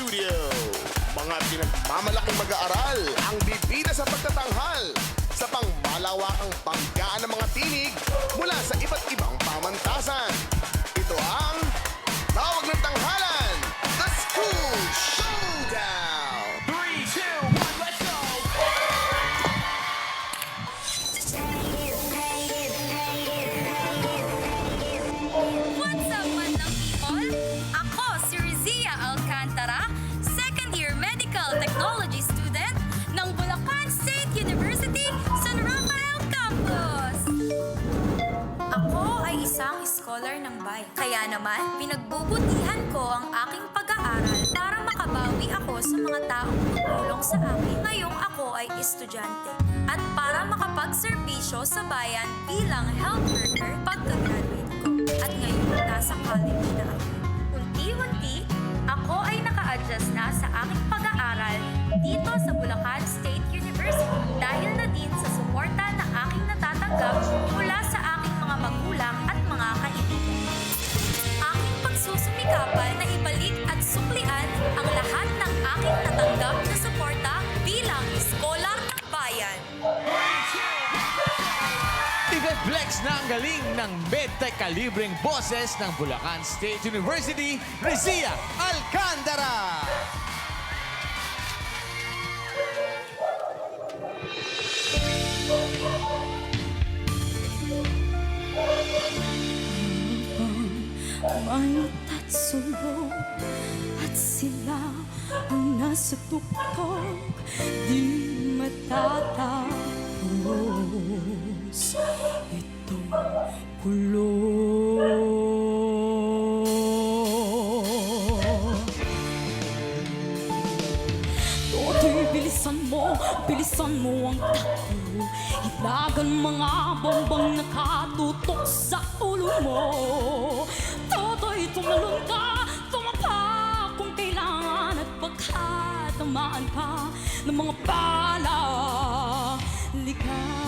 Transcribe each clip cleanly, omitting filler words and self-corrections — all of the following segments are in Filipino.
studio. Mga pinagmamalaking mag-aaral ang bibida sa pagtatanghal sa pangmalawakang banggaan ng mga tinig mula sa iba't ibang pamantasan. Ito ang Tawag ng Tanghalan, The School Showdown! 3, 2, 1, let's go! What's up, madlang people? Ako si Rizia Alcantara, second-year medical technology student ng Bulacan State University, San Rafael Campus. Ako ay isang scholar ng bayan. Kaya naman, pinagbubutihan ko ang aking pag-aaral para makabawi ako sa mga taong tumulong sa akin ngayong ako ay estudyante. At para makapagserbisyo sa bayan bilang health worker pagka-graduate ko. At ngayon, nasa college na ako. Unti-unti, ako ay naka-adjust na sa aking pag-aaral dito sa Bulacan State University dahil na din sa suporta na aking natatanggap mula sa aking mga magulang at mga kaibigan. Aking pagsusumikapan na ibalik at suklian ang lahat ng aking natanggap na suporta bilang scholar ng bayan. I-flex na ang galing ng medtech kalibreng boses ng Bulacan State University, Rizia Alcantara! May tatsulong at sila ang nasa tuktok, di matatapos itong kulong. Toto'y bilisan mo ang takbo. Ilagan mga bombang nakatutok sa ulo mo. Toto'y tumalon ka, tumapa kung kailangan at pagkatamaan ka ng mga bala. Ligaw.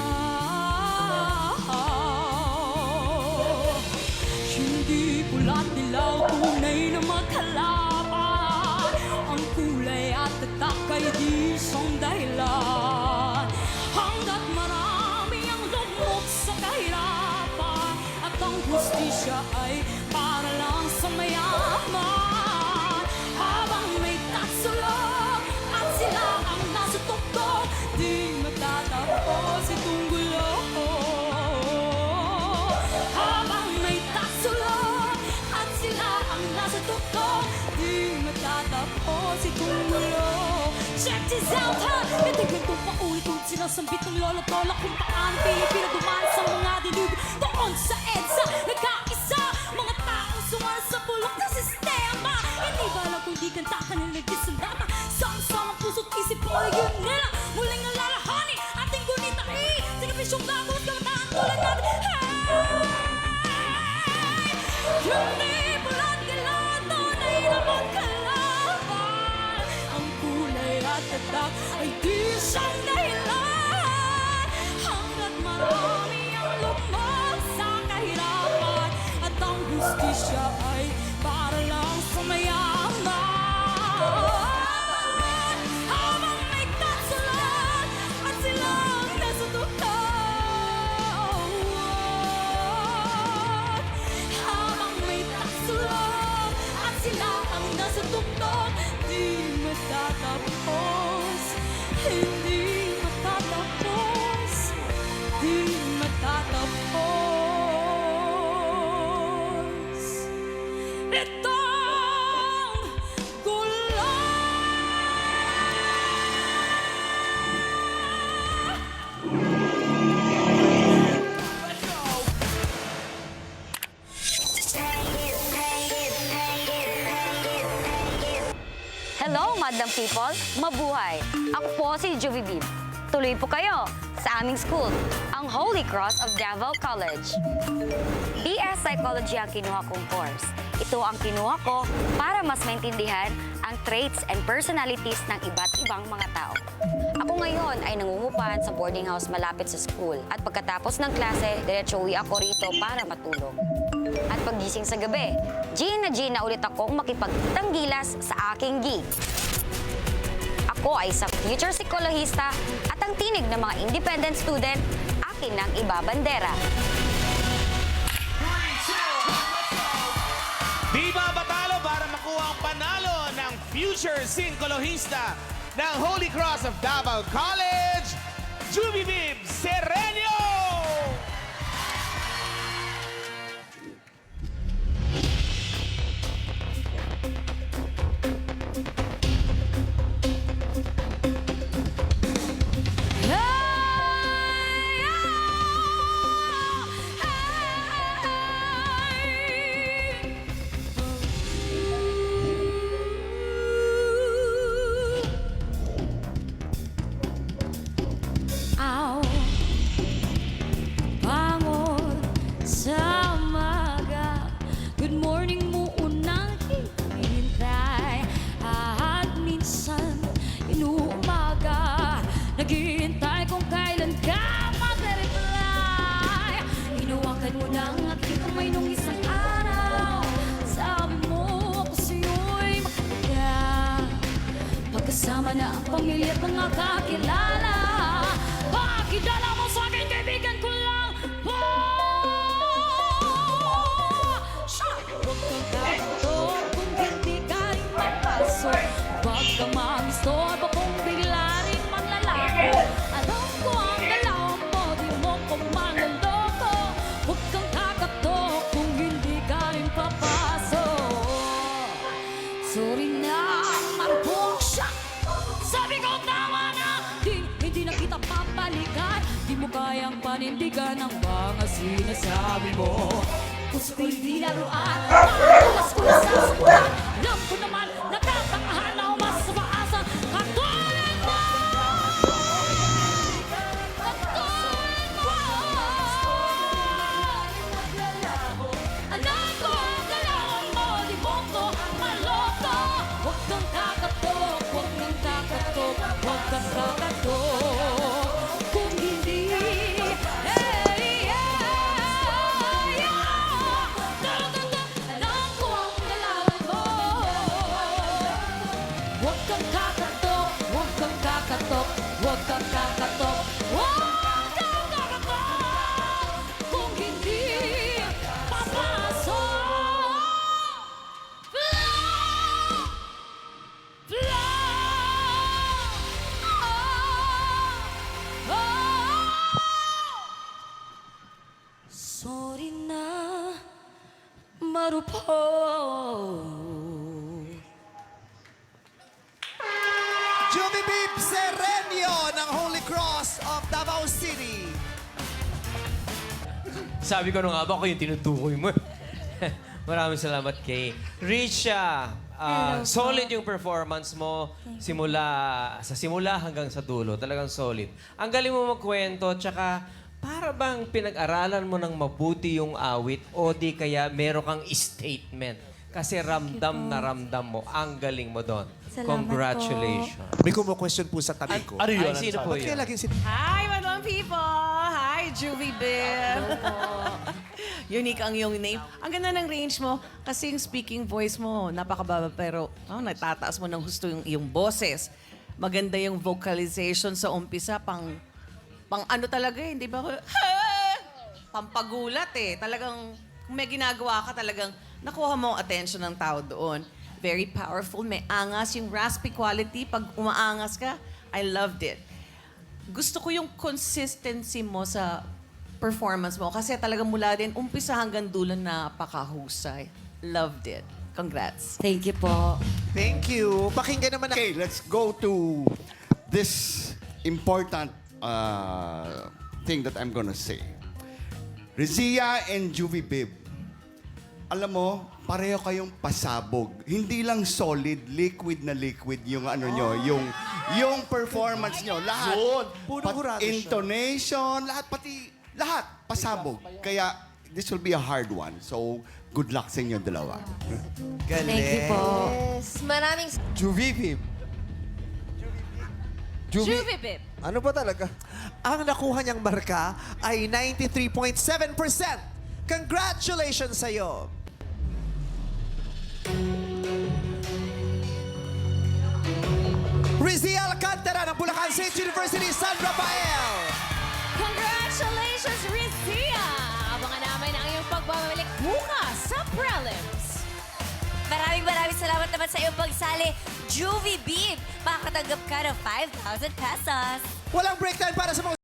Hindi pula't dilaw, tunay na magkalaban. Ang kulay at tatak ay di siyang dahilan. Hanggat marami ang lugmok sa kahirapan at ang hustisya ay para lang sa mayaman. Habang may tatsulog at sila ang nasa tuktok, di matatapos itong gulo. Habang may tatsulog at sila ang nasa tuktok, di matatapos itong gulo. Check this out, ha! Natignan kong paulit-ulit sinasambit ng lolo-tola kung paano Pilipino dumaan sa mga dilubyo doon sa EDSA. Nagkaisa, mga taong sumara sa bulok na sistema. Hindi ba alam kung di kanta ka nilagis ang dama? Sama-samang puso't isip mo ay yun nila. Muling alalahanin ating gunitain. Sige, pisyong gagawin kamataan tulad natin. Hey! Hindi pula't dilaw, tunay na magkalaban. Ang kulay at tatak ay di siyang dahilan. Hanggat marami ang lumag sa kahirapan at ang hustisya ay para lang sa mayaman. Habang may tatsulog at silang nasa tuktok. Habang may tatsulog at sila ang nasa tuktok, di matatapos, hindi matatapos, di matatapos itong gulo. Hello, madam people! Mabuhay! Ako po si Juvibib. Tuloy po kayo sa aming school, ang Holy Cross of Davao College. BS Psychology ang kinuha kong course. Ito ang kinuha ko para mas maintindihan ang traits and personalities ng iba't ibang mga tao. Ako ngayon ay nangungupahan sa boarding house malapit sa school at pagkatapos ng klase, diretso uwi ako rito para matulog. At paggising sa gabi, Gina ulit akong makipagtanggilas sa aking gig. Ako ay isang future psikologista at ang tinig ng mga independent student, akin ang ibabandera. Di ba batalo para makuha ang panalo ng future psikologista ng Holy Cross of Davao College, Juvibib Serenio! Aw, bangon sa umaga. Good morning mo unang hinihintay. At minsan inuumaga, naghihintay kung kailan ka magre-reply. Hinawakan mo ng aking kamay nung isang araw. Sabi mo ako sa'yo'y makakaya. Pagkasama na ang pamilya at mga kakilala, pakidala mo sa akin, kaibigan ko lang po. Huwag kang kakatok kung hindi ka rin papasok. Huwag kang mamistorbo kung bigla rin manlalako. Alam ko ang galaw mo, di mo ko manloloko. Huwag kang kakatok kung hindi ka rin papasok. Sorry na, marupok siya. Sabi ko tama na, hindi na kita papalikan. Di mo kayang panindigan ang mga sinasabi mo. Gusto ko hindi laruan, makalas ko na sasaktan. Alam ko naman, nagtatakahan ako mas sa paasa. Katulad mo! Katulad mo! Alam ko ang galawan mo, di mo ko maloko. Huwag kang kakatok, huwag kang kakatok, huwag kang kakatok. Kung hindi, alam ko ang galawan mo. Huwag kang kakatok, huwag kang kakatok, huwag kang kakatok, huwag kang kakatok. Kung hindi, papasok. Sorry na, marupok. Juvibib Serenio ng Holy Cross of Davao City. Sabi ko nung nga ba ako yung tinutukoy mo. Maraming salamat kay Risha. Solid yung performance mo sa simula hanggang sa dulo. Talagang solid. Ang galing mo magkwento, tsaka para bang pinag-aralan mo ng mabuti yung awit o di kaya meron kang statement. Kasi ramdam na ramdam mo. Ang galing mo doon. Congratulations. May kumu-question po sa tabi ko. Ano yun? Ay, sino po Ba't kaya yun? laging Hi, Madlang People! Hi, Juvie Bill! Unique ang iyong name. Ang ganda ng range mo kasi yung speaking voice mo, napakababa pero natataas mo ng husto yung iyong boses. Maganda yung vocalization sa umpisa, pang ano talaga eh, di ba? Pampagulat eh. Talagang, kung may ginagawa ka talagang, nakuha mo ang attention ng tao doon. Very powerful, may angas, yung raspy quality. Pag umaangas ka, I loved it. Gusto ko yung consistency mo sa performance mo kasi talagang mula din, umpisa hanggang dulo napakahusay. Loved it. Congrats. Thank you po. Thank you. Pakinggan naman Okay, let's go to this important thing that I'm gonna say. Rizia and Juvibib, alam mo, pareho kayong pasabog. Hindi lang solid, liquid na liquid yung ano nyo, yung performance nyo. Lahat. Puro hurado siya. Intonation, lahat, pasabog. Kaya, this will be a hard one. So, good luck sa inyo dalawa. Galing. Thank you po. Juvibib. Juvie Bib. Ano ba talaga? Ang nakuha niyang marka ay 93.7%. Congratulations sa'yo. Rizia Alcantara ng Bulacan State University, San Rafael. Congratulations, Rizia! Abangan namin ang iyong pagbabalik bukas sa prelims. Maraming salamat naman sa iyong pagsali, Juvie Bib. Makakatanggap ka ng 5,000 pesos. Walang break time para sa mga